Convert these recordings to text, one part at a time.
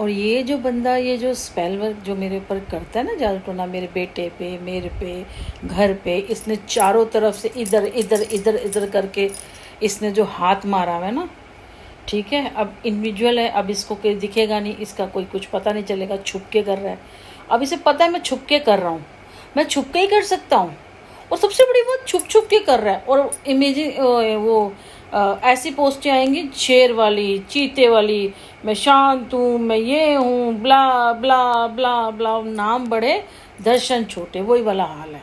और ये जो बंदा, ये जो स्पेल वर्क जो मेरे ऊपर करता है ना जादू टोना, मेरे बेटे पे, मेरे पे, घर पे, इसने चारों तरफ से इधर इधर इधर इधर करके इसने जो हाथ मारा है ना, ठीक है। अब इंडिविजुअल है, अब इसको कोई दिखेगा नहीं, इसका कोई कुछ पता नहीं चलेगा, छुप के कर रहा है। अब इसे पता है मैं छुप के कर रहा हूँ, मैं छुप के ही कर सकता हूँ। और सबसे बड़ी बात, छुप छुप के कर रहा है। और इमेजिन वो ऐसी पोस्टें आएंगी शेर वाली, चीते वाली, मैं शांत हूँ, मैं ये हूँ, ब्ला ब्ला ब्ला ब्ला, नाम बड़े दर्शन छोटे, वही वाला हाल है,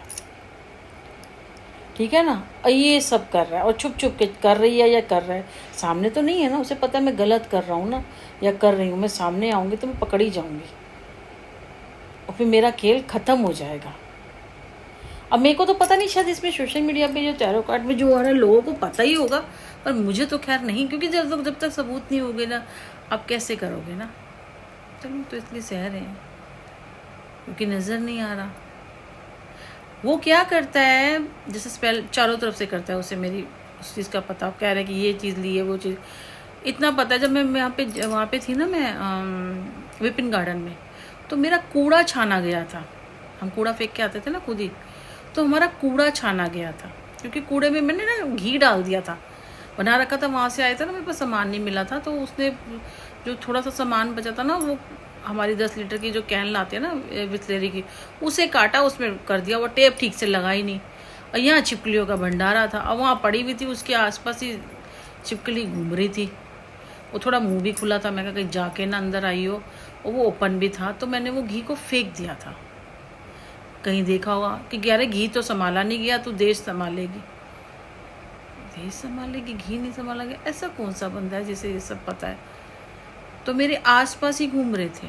ठीक है ना। ये सब कर रहा है और छुप छुप के कर रही है या कर रहा है, सामने तो नहीं है ना, उसे पता है मैं गलत कर रहा हूँ ना या कर रही हूँ। मैं सामने आऊँगी तो मैं पकड़ी जाऊँगी और फिर मेरा खेल ख़त्म हो जाएगा। अब मेरे को तो पता नहीं, शायद इसमें सोशल मीडिया पे जो टैरो कार्ड में जो आ रहा है लोगों को पता ही होगा, पर मुझे तो खैर नहीं, क्योंकि जब तक सबूत नहीं होगे ना, आप कैसे करोगे ना। चलो तो इसलिए सह रहे हैं, क्योंकि नज़र नहीं आ रहा। वो क्या करता है, जैसे स्पेल चारों तरफ से करता है, उसे मेरी उस चीज़ का पता, कह रहे हैं कि ये चीज़ ली है, वो चीज़, इतना पता है। जब मैं वहाँ पे थी ना, मैं विपिन गार्डन में, तो मेरा कूड़ा छाना गया था। हम कूड़ा फेंक के आते थे ना खुद ही, तो हमारा कूड़ा छाना गया था, क्योंकि कूड़े में मैंने ना घी डाल दिया था, बना रखा था। वहाँ से आया था ना, मेरे पास सामान नहीं मिला था, तो उसने जो थोड़ा सा सामान बचा था ना, वो हमारी 10 लीटर की जो कैन लाते हैं ना बिस्लेरी की, उसे काटा, उसमें कर दिया। वो टेप ठीक से लगा ही नहीं, और यहाँ छिपकलियों का भंडारा था, और वहाँ पड़ी हुई थी, उसके आसपास ही छिपकली घूम रही थी। वो थोड़ा मुंह भी खुला था, मैं कहा कहीं जाके ना अंदर आई हो, और वो ओपन भी था। तो मैंने वो घी को फेंक दिया था। कहीं देखा होगा कि ग्यारह घी तो संभाला नहीं गया, तू देश संभालेगी, देश संभालेगी, घी नहीं संभाला गया। ऐसा कौन सा बंदा है जिसे ये सब पता है। तो मेरे आसपास ही घूम रहे थे।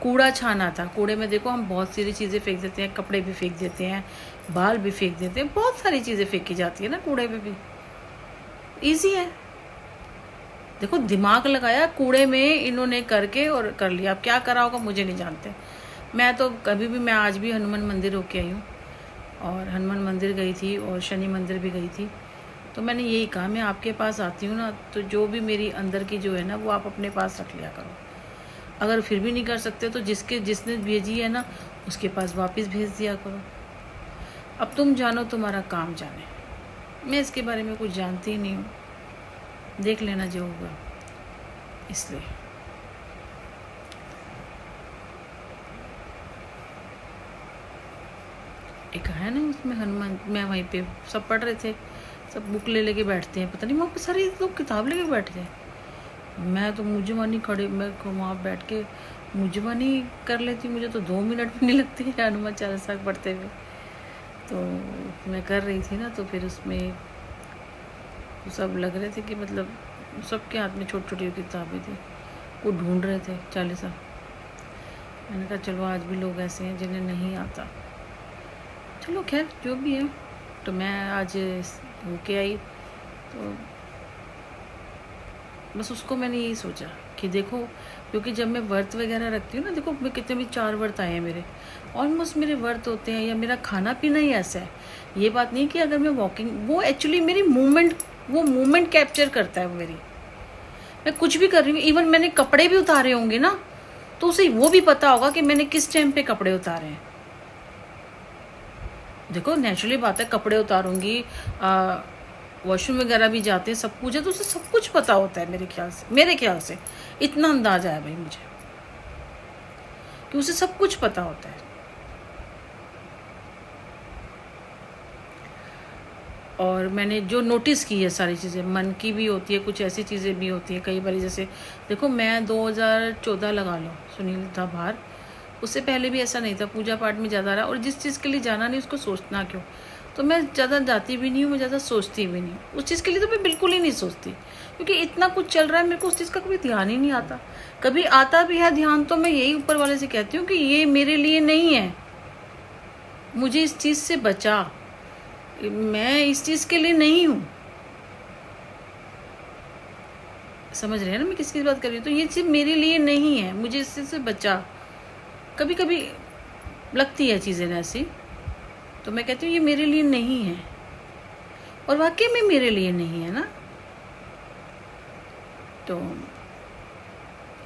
कूड़ा छाना था, कूड़े में देखो हम बहुत सारी चीज़ें फेंक देते हैं, कपड़े भी फेंक देते हैं, बाल भी फेंक देते हैं, बहुत सारी चीज़ें फेंकी जाती है ना कूड़े में भी। ईजी है, देखो दिमाग लगाया कूड़े में इन्होंने करके और कर लिया। अब क्या करा होगा मुझे नहीं जानते। मैं तो कभी भी, मैं आज भी हनुमान मंदिर होके आई हूँ, और हनुमान मंदिर गई थी और शनि मंदिर भी गई थी। तो मैंने यही कहा, मैं आपके पास आती हूँ ना, तो जो भी मेरी अंदर की जो है ना, वो आप अपने पास रख लिया करो। अगर फिर भी नहीं कर सकते तो जिसने भेजी है ना, उसके पास वापस भेज दिया करो। अब तुम जानो, तुम्हारा काम जाने, मैं इसके बारे में कुछ जानती ही नहीं हूँ, देख लेना जो होगा। इसलिए एक है ना उसमें हनुमान, मैं वहीं पे सब पढ़ रहे थे, सब बुक ले लेके बैठते हैं, पता नहीं वहाँ पे सारे लोग किताब लेके बैठते हैं। मैं तो मुझवानी खड़े, मैं वहाँ बैठ के मुझवानी कर लेती, मुझे तो 2 मिनट भी नहीं लगती है हनुमान चालीसा पढ़ते हुए। तो मैं कर रही थी ना, तो फिर उसमें सब लग रहे थे कि मतलब सबके हाथ में छोटी छोटी किताबें थी, वो ढूंढ रहे थे चालीसा। मैंने कहा चलो आज भी लोग ऐसे हैं जिन्हें नहीं आता। चलो खैर जो भी है, तो मैं आज होके आई, तो बस उसको मैंने यही सोचा कि देखो, क्योंकि जब मैं व्रत वगैरह रखती हूँ ना, देखो मैं कितने भी 4 व्रत आए हैं मेरे, ऑलमोस्ट मेरे व्रत होते हैं, या मेरा खाना पीना ही ऐसा है। ये बात नहीं कि अगर मैं वॉकिंग, वो एक्चुअली मेरी मूवमेंट, वो मूवमेंट कैप्चर करता है वो मेरी। मैं कुछ भी कर रही हूँ, इवन मैंने कपड़े भी उतारे होंगे ना, तो उसे वो भी पता होगा कि मैंने किस टाइम पे कपड़े उतारे हैं। देखो नेचुरली बात है, कपड़े उतारूंगी, वॉशरूम वगैरह भी जाते हैं, सब कुछ है, तो उसे सब कुछ पता होता है मेरे ख्याल से इतना अंदाजा है भाई मुझे कि उसे सब कुछ पता होता है। और मैंने जो नोटिस की है सारी चीज़ें, मन की भी होती है, कुछ ऐसी चीज़ें भी होती हैं कई बार। जैसे देखो मैं 2014 लगा लो, सुनील था बाहर, उससे पहले भी ऐसा नहीं था, पूजा पाठ में ज़्यादा रहा, और जिस चीज़ के लिए जाना नहीं उसको सोचना क्यों। तो मैं ज़्यादा जाती भी नहीं हूँ, मैं ज़्यादा सोचती भी नहीं उस चीज़ के लिए, तो मैं बिल्कुल ही नहीं सोचती, क्योंकि इतना कुछ चल रहा है, मेरे को उस चीज़ का कभी ध्यान ही नहीं आता। कभी आता भी है ध्यान, तो मैं यही ऊपर वाले से कहती हूँ कि ये मेरे लिए नहीं है, मुझे इस चीज़ से बचा, मैं इस चीज़ के लिए नहीं हूँ। समझ रहे हैं ना मैं किसकी बात कर रही हूँ। तो ये चीज़ मेरे लिए नहीं है, मुझे इस चीज़ से बचा। कभी कभी लगती है चीज़ें ऐसी, तो मैं कहती हूँ ये मेरे लिए नहीं है, और वाकई में मेरे लिए नहीं है ना। तो